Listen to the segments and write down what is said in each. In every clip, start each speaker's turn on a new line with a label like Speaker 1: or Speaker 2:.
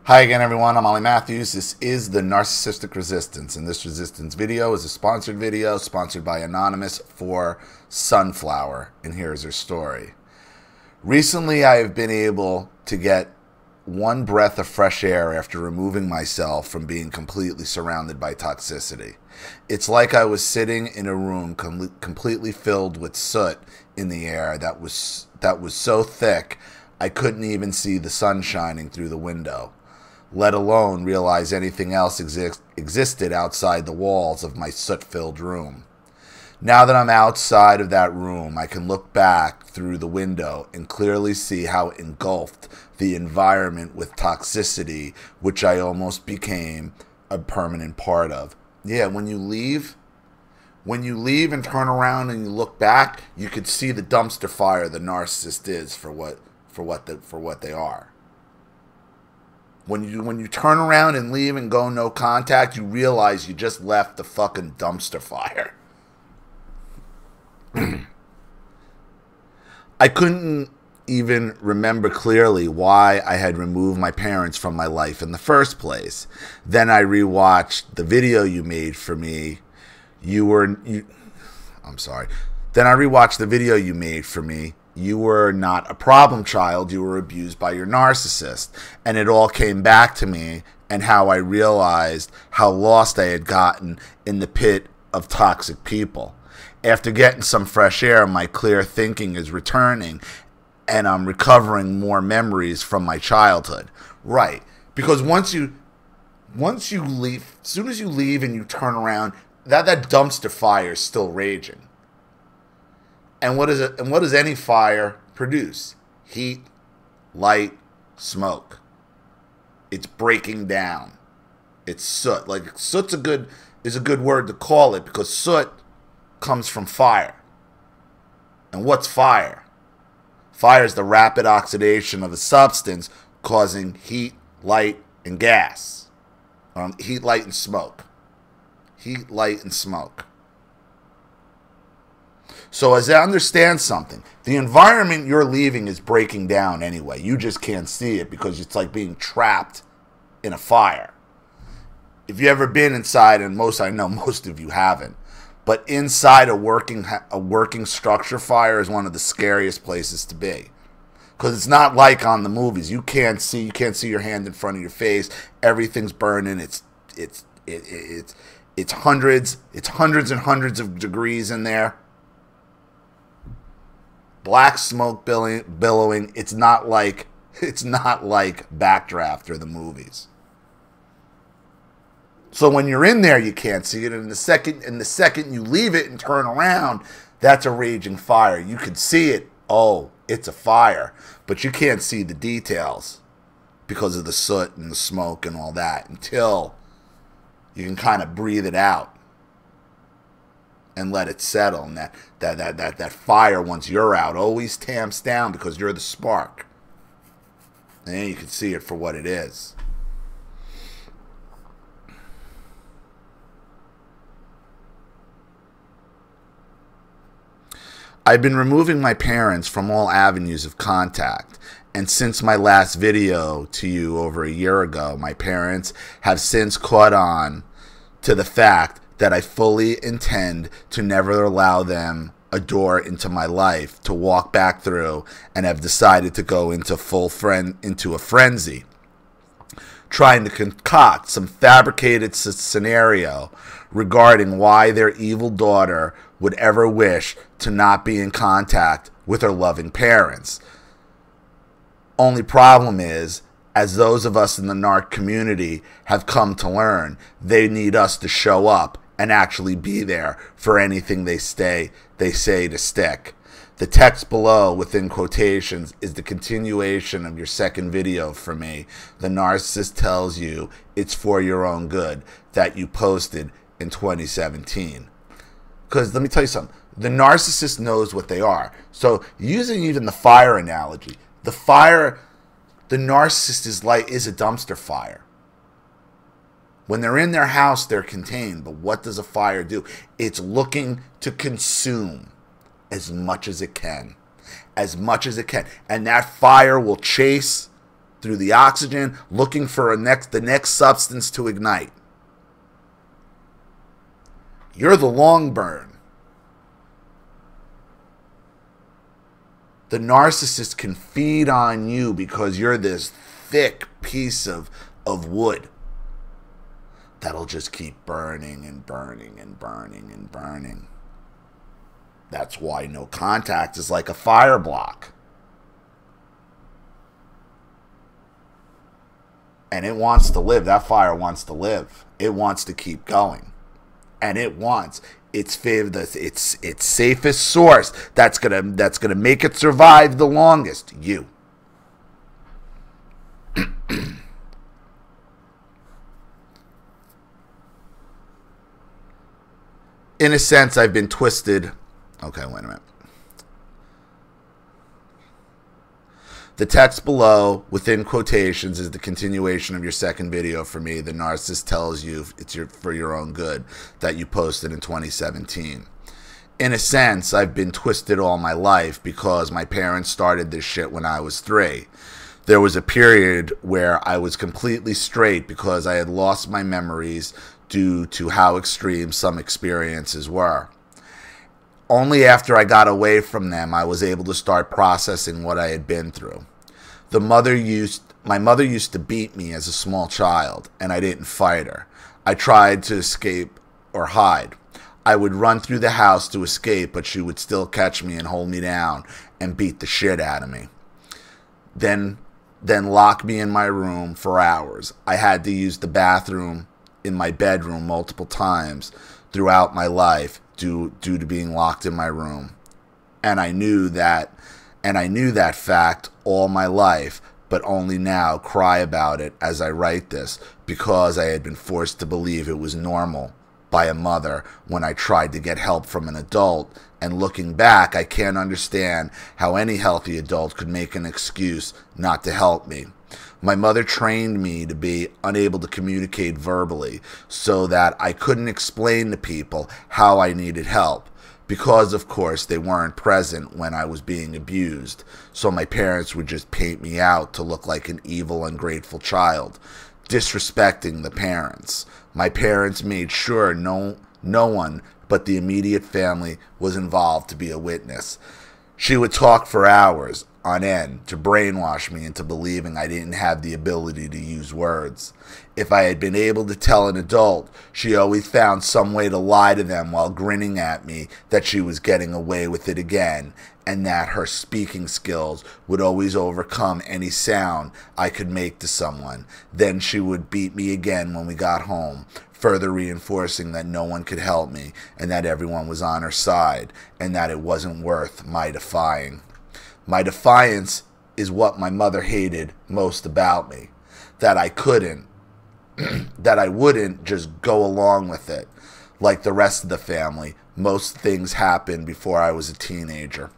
Speaker 1: Hi again, everyone. I'm Ollie Matthews. This is the Narcissistic Resistance, and this resistance video is a sponsored video sponsored by Anonymous for Sunflower, and here's her story. Recently, I have been able to get one breath of fresh air after removing myself from being completely surrounded by toxicity. It's like I was sitting in a room completely filled with soot in the air that was so thick I couldn't even see the sun shining through the window, let alone realize anything else existed outside the walls of my soot-filled room. Now that I'm outside of that room, I can look back through the window and clearly see how engulfed the environment with toxicity, which I almost became a permanent part of. Yeah, when you leave and turn around and you look back, you could see the dumpster fire the narcissist is for what they are. When you turn around and leave and go no contact, you realize you just left the fucking dumpster fire. I couldn't even remember clearly why I had removed my parents from my life in the first place. Then I rewatched the video you made for me. Then I rewatched the video you made for me. You were not a problem child. You were abused by your narcissist. And it all came back to me, and how I realized how lost I had gotten in the pit of toxic people. After getting some fresh air, my clear thinking is returning, and I'm recovering more memories from my childhood. Right. Because once you leave, as soon as you leave and you turn around, that dumpster fire is still raging. And what does any fire produce? Heat, light, smoke. It's breaking down. It's soot. Like, soot's is a good word to call it, because soot comes from fire. And what's fire? Fire is the rapid oxidation of a substance causing heat, light, and gas. Heat, light, and smoke. Heat, light, and smoke. So as I understand something, the environment you're leaving is breaking down anyway. You just can't see it because it's like being trapped in a fire. If you've ever been inside, and I know most of you haven't, but inside a working structure fire is one of the scariest places to be. Because it's not like on the movies. You can't see your hand in front of your face. Everything's burning. It's hundreds and hundreds of degrees in there. Black smoke billowing. It's not like Backdraft or the movies. So when you're in there, you can't see it. And the second you leave it and turn around, that's a raging fire. You can see it. Oh, it's a fire. But you can't see the details because of the soot and the smoke and all that until you can kind of breathe it out and let it settle. And that fire, once you're out, always tamps down because you're the spark. And then you can see it for what it is. I've been removing my parents from all avenues of contact, and since my last video to you over a year ago, my parents have since caught on to the fact that I fully intend to never allow them a door into my life to walk back through, and have decided to go into a frenzy, trying to concoct some fabricated scenario regarding why their evil daughter would ever wish to not be in contact with her loving parents. Only problem is, as those of us in the narc community have come to learn, they need us to show up and actually be there for anything they say to stick. The text below, within quotations, is the continuation of your second video for me. The narcissist tells you it's for your own good, that you posted in 2017. Because let me tell you something. The narcissist knows what they are. So using even the fire analogy, the narcissist is a dumpster fire. When they're in their house, they're contained. But what does a fire do? It's looking to consume as much as it can. As much as it can. And that fire will chase through the oxygen, looking for the next substance to ignite. You're the long burn. The narcissist can feed on you because you're this thick piece of wood that'll just keep burning and burning and burning and burning. That's why no contact is like a fire block. And it wants to live. That fire wants to live. It wants to keep going. And it wants its safest source that's gonna make it survive the longest. You. In a sense, I've been twisted. Okay, wait a minute. The text below, within quotations, is the continuation of your second video for me. The narcissist tells you it's for your own good that you posted in 2017. In a sense, I've been twisted all my life because my parents started this shit when I was 3. There was a period where I was completely straight because I had lost my memories due to how extreme some experiences were. Only after I got away from them, I was able to start processing what I had been through. My mother used to beat me as a small child, and I didn't fight her. I tried to escape or hide. I would run through the house to escape, but she would still catch me and hold me down and beat the shit out of me. Then lock me in my room for hours. I had to use the bathroom in my bedroom multiple times throughout my life due to being locked in my room. And I knew that fact all my life, but only now cry about it as I write this because I had been forced to believe it was normal by a mother when I tried to get help from an adult. And looking back, I can't understand how any healthy adult could make an excuse not to help me. My mother trained me to be unable to communicate verbally so that I couldn't explain to people how I needed help because, of course, they weren't present when I was being abused. So my parents would just paint me out to look like an evil, ungrateful child, disrespecting the parents. My parents made sure no one but the immediate family was involved to be a witness. She would talk for hours on end to brainwash me into believing I didn't have the ability to use words. If I had been able to tell an adult, she always found some way to lie to them while grinning at me that she was getting away with it again, and that her speaking skills would always overcome any sound I could make to someone. Then she would beat me again when we got home, further reinforcing that no one could help me and that everyone was on her side and that it wasn't worth my defying. My defiance is what my mother hated most about me, that I wouldn't just go along with it. Like the rest of the family, most things happened before I was a teenager.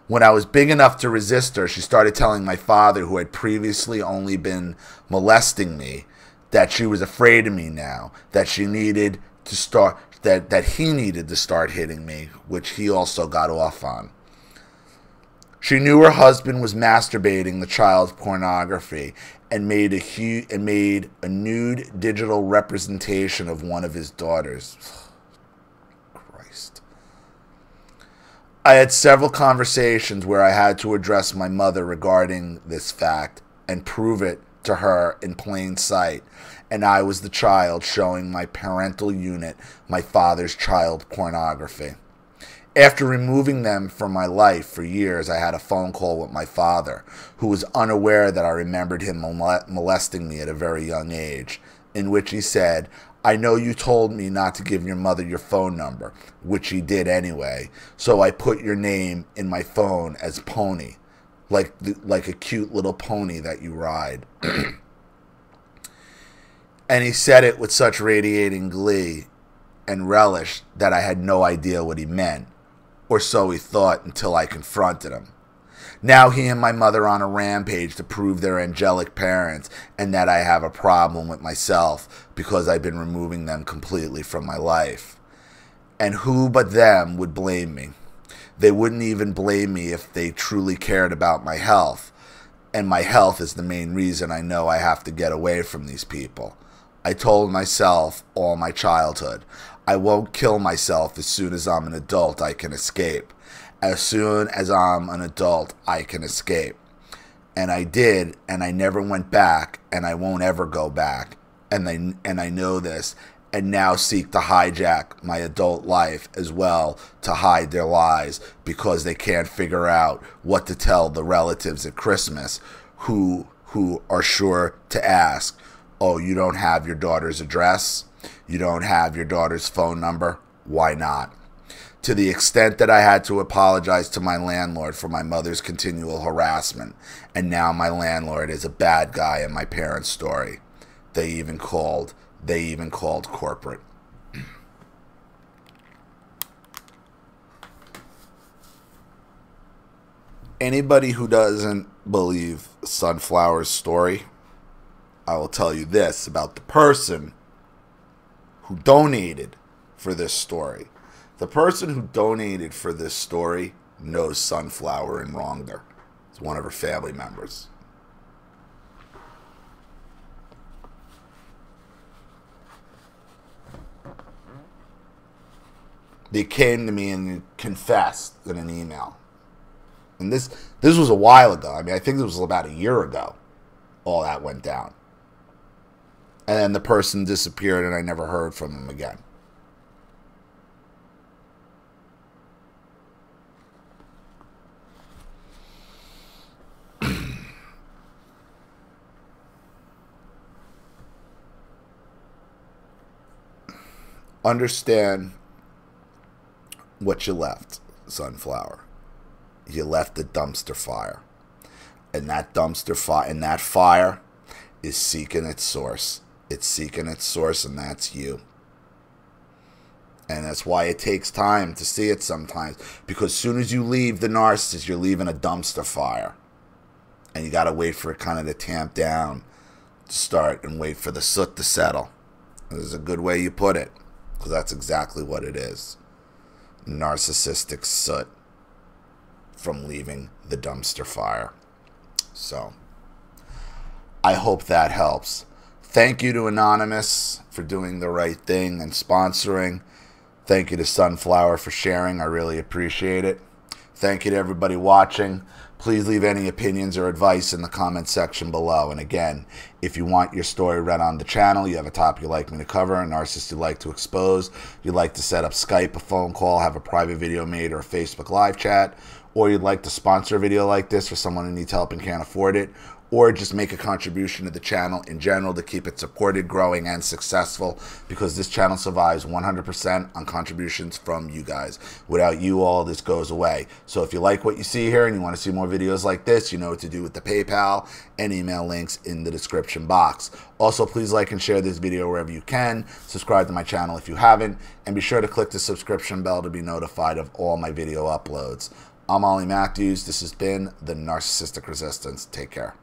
Speaker 1: When I was big enough to resist her, she started telling my father, who had previously only been molesting me, that she was afraid of me now, that she needed to start, that he needed to start hitting me, which he also got off on. She knew her husband was masturbating the child's pornography and made a nude digital representation of one of his daughters. Christ. I had several conversations where I had to address my mother regarding this fact and prove it to her in plain sight, and I was the child showing my parental unit my father's child pornography. After removing them from my life for years, I had a phone call with my father, who was unaware that I remembered him molesting me at a very young age, in which he said, "I know you told me not to give your mother your phone number," which he did anyway, "so I put your name in my phone as Pony, like a cute little pony that you ride." And he said it with such radiating glee and relish that I had no idea what he meant. Or so he thought until I confronted him. Now he and my mother are on a rampage to prove they're angelic parents and that I have a problem with myself because I've been removing them completely from my life. And who but them would blame me? They wouldn't even blame me if they truly cared about my health. And my health is the main reason I know I have to get away from these people. I told myself all my childhood, I won't kill myself as soon as I'm an adult, I can escape. As soon as I'm an adult, I can escape. And I did, and I never went back, and I won't ever go back. And I know this, and now seek to hijack my adult life as well to hide their lies because they can't figure out what to tell the relatives at Christmas who are sure to ask, oh, you don't have your daughter's address? You don't have your daughter's phone number? Why not? To the extent that I had to apologize to my landlord for my mother's continual harassment, and now my landlord is a bad guy in my parents' story. They even called corporate. Anybody who doesn't believe Sunflower's story, I will tell you this about the person who donated for this story. The person who donated for this story knows Sunflower and wronged her. It's one of her family members. They came to me and confessed in an email. And this was a while ago. I mean, I think it was about a year ago all that went down. And then the person disappeared and I never heard from them again. Understand what you left, Sunflower. You left a dumpster fire. And that dumpster fire, and that fire is seeking its source. It's seeking its source, and that's you. And that's why it takes time to see it sometimes. Because as soon as you leave the narcissist, you're leaving a dumpster fire. And you got to wait for it kind of to tamp down, to start, and wait for the soot to settle. This is a good way you put it. Because that's exactly what it is. Narcissistic soot from leaving the dumpster fire. So, I hope that helps. Thank you to Anonymous for doing the right thing and sponsoring. Thank you to Sunflower for sharing. I really appreciate it. Thank you to everybody watching. Please leave any opinions or advice in the comment section below. And again, if you want your story read on the channel, you have a topic you'd like me to cover, a narcissist you'd like to expose, you'd like to set up Skype, a phone call, have a private video made, or a Facebook live chat, or you'd like to sponsor a video like this for someone who needs help and can't afford it, or just make a contribution to the channel in general to keep it supported, growing, and successful, because this channel survives 100% on contributions from you guys. Without you, all this goes away. So if you like what you see here and you want to see more videos like this, you know what to do with the PayPal and email links in the description box. Also, please like and share this video wherever you can. Subscribe to my channel if you haven't, and be sure to click the subscription bell to be notified of all my video uploads. I'm Ollie Matthews. This has been the Narcissistic Resistance. Take care.